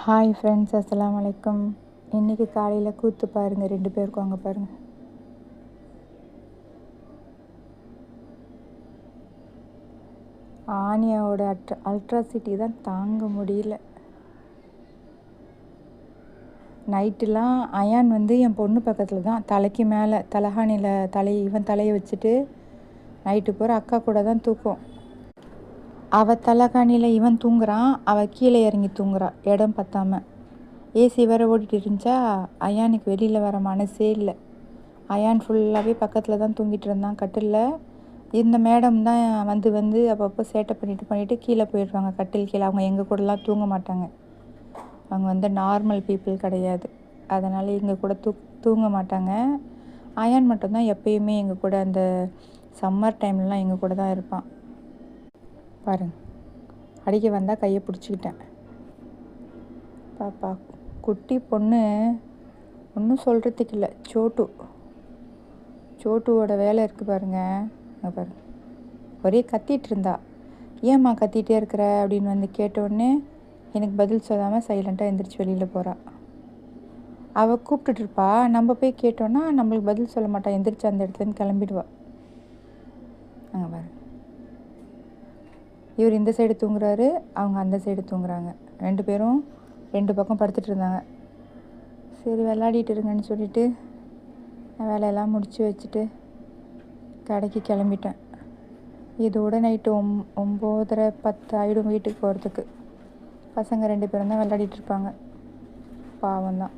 Hi friends, அஸ்ஸலாமு அலைக்கும். இன்றைக்கி காலையில் கூத்து பாருங்கள், 2 பேருக்கும் அங்கே பாருங்கள். ஆனியாவோட அல்ட்ராசிட்டி தான் தாங்க முடியல. நைட்டுலாம் அயான் என் பொண்ணு பக்கத்தில் தான் தலைக்கு மேலே தலகாணியில் இவன் தலையை வச்சுட்டு நைட்டு பூரா அக்கா கூட தான் தூக்கம். அவள் தலகாணியில் இவன் தூங்குறான், அவள் கீழே இறங்கி தூங்குறான் இடம் பத்தாமல். ஏசி வேறு ஓடிட்டு இருந்துச்சா, அயானுக்கு வெளியில் வர மனசே இல்லை. அயான் ஃபுல்லாகவே பக்கத்தில் தான் தூங்கிட்டு இருந்தான் கட்டிலில். இந்த மேடம் தான் வந்து அப்பப்போ சேட்டை பண்ணிவிட்டு கீழே போயிடுவாங்க, கட்டில் கீழே. அவங்க எங்கள் கூடலாம் தூங்க மாட்டாங்க. அவங்க நார்மல் பீப்புள் கிடையாது, அதனால் எங்கள் கூட தூங்க மாட்டாங்க. அயான் மட்டும்தான் எப்பயுமே எங்கள் கூட, அந்த சம்மர் டைம்லலாம் எங்கள் கூட தான் இருப்பான். பாருங்க, அடிக்க வந்தால் கையை பிடிச்சிக்கிட்டேன். பாப்பா குட்டி பொண்ணு ஒன்றும் சொல்கிறதுக்கு இல்லை. சோட்டுவோட வேலை இருக்குது பாருங்கள். பாருங்க, ஒரே கத்திகிட்டு இருந்தா. ஏம்மா கத்திகிட்டே இருக்கிற அப்படின்னு கேட்டோடனே எனக்கு பதில் சொல்லாமல் சைலண்ட்டாக எழுந்திரிச்சு வெளியில் போகிறா. அவள் கூப்பிட்டுட்ருப்பா, நம்ம போய் கேட்டோன்னா நம்மளுக்கு பதில் சொல்ல மாட்டாள், எந்திரிச்சு அந்த இடத்துலேருந்து கிளம்பிடுவா. அங்கே பாருங்க, இவர் இந்த சைடு தூங்குறாரு, அவங்க அந்த சைடு தூங்குறாங்க. 2 பேரும் 2 பக்கம் படுத்துட்டு இருந்தாங்க. சரி விளையாடிட்டு இருங்கன்னு சொல்லிவிட்டு வேலையெல்லாம் முடித்து வச்சுட்டு கடைக்கு கிளம்பிட்டேன். இதோட நைட்டு 9:30 10 ஆகிடும் வீட்டுக்கு போகிறதுக்கு. பசங்க 2 பேரும் தான் விளையாடிட்டு இருப்பாங்க. பாவம்தான்.